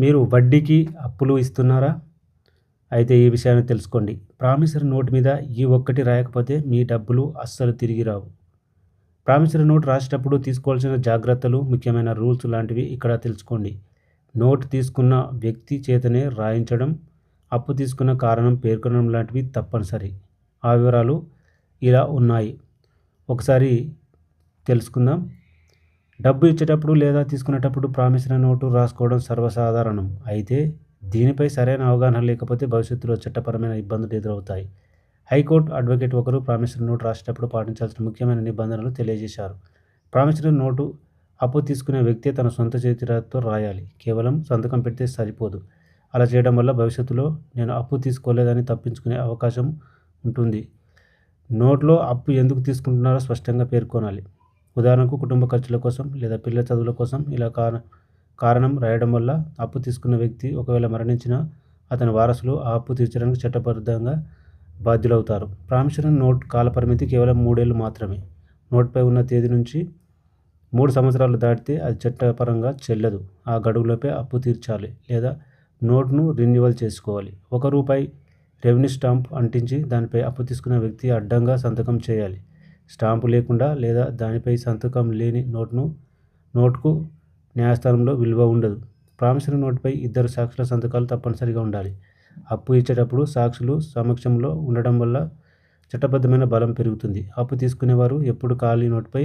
మీరు వడ్డీకి అప్పులు ఇస్తున్నారా? అయితే ఈ విషయాన్ని తెలుసుకోండి. ప్రామిసరీ నోట్ మీద ఈ ఒక్కటి రాయకపోతే మీ డబ్బులు అస్సలు తిరిగి రావు. ప్రామిసరీ నోట్ రాసేటప్పుడు తీసుకోవాల్సిన జాగ్రత్తలు, ముఖ్యమైన రూల్స్ లాంటివి ఇక్కడ తెలుసుకోండి. నోట్ తీసుకున్న వ్యక్తి చేతనే రాయించడం, అప్పు తీసుకున్న కారణం పేర్కొనడం లాంటివి తప్పనిసరి. ఆ వివరాలు ఇలా ఉన్నాయి. ఒకసారి తెలుసుకుందాం. డబ్బు ఇచ్చేటప్పుడు లేదా తీసుకునేటప్పుడు ప్రామిసరీ నోటు రాసుకోవడం సర్వసాధారణం. అయితే దీనిపై సరైన అవగాహన లేకపోతే భవిష్యత్తులో చట్టపరమైన ఇబ్బందులు ఎదురవుతాయి. హైకోర్టు అడ్వకేట్ ఒకరు ప్రామిసరీ నోటు రాసేటప్పుడు పాటించాల్సిన ముఖ్యమైన నిబంధనలు తెలియజేశారు. ప్రామిసరీ నోటు అప్పు తీసుకునే వ్యక్తి తన సొంత చేతిరాతతో రాయాలి. కేవలం సంతకం పెడితే సరిపోదు. అలా చేయడం వల్ల భవిష్యత్తులో నేను అప్పు తీసుకోలేదని తప్పించుకునే అవకాశం ఉంటుంది. నోట్లో అప్పు ఎందుకు తీసుకుంటున్నారో స్పష్టంగా పేర్కొనాలి. ఉదాహరణకు కుటుంబ ఖర్చుల కోసం లేదా పిల్లల చదువుల కోసం ఇలా కారణం రాయడం వల్ల అప్పు తీసుకున్న వ్యక్తి ఒకవేళ మరణించినా అతని వారసులు ఆ అప్పు తీర్చడానికి చట్టబద్ధంగా బాధ్యులవుతారు. ప్రామిసరీ నోట్ కాలపరిమితి కేవలం 3 ఏళ్ళు మాత్రమే. నోట్పై ఉన్న తేదీ నుంచి 3 సంవత్సరాలు దాటితే అది చట్టపరంగా చెల్లదు. ఆ గడువులోపే అప్పు తీర్చాలి లేదా నోట్ను రెన్యువల్ చేసుకోవాలి. రూ. 1 రెవెన్యూ స్టాంప్ అంటించి దానిపై అప్పు తీసుకున్న వ్యక్తి అడ్డంగా సంతకం చేయాలి. స్టాంపు లేకుండా లేదా దానిపై సంతకం లేని నోటుకు న్యాయస్థానంలో విలువ ఉండదు. ప్రామిసరీ నోటుపై 2 సాక్షుల సంతకాలు తప్పనిసరిగా ఉండాలి. అప్పు ఇచ్చేటప్పుడు సాక్షులు సమక్షంలో ఉండడం వల్ల చట్టబద్ధమైన బలం పెరుగుతుంది. అప్పు తీసుకునేవారు ఎప్పుడు ఖాళీ నోటుపై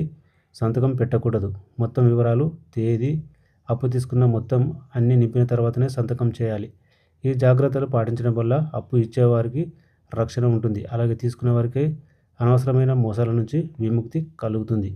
సంతకం పెట్టకూడదు. మొత్తం వివరాలు, తేదీ, అప్పు తీసుకున్న మొత్తం అన్నీ నింపిన తర్వాతనే సంతకం చేయాలి. ఈ జాగ్రత్తలు పాటించడం వల్ల అప్పు ఇచ్చేవారికి రక్షణ ఉంటుంది. అలాగే తీసుకునే వారికి అనవసరమైన మోసాల నుంచి విముక్తి కలుగుతుంది.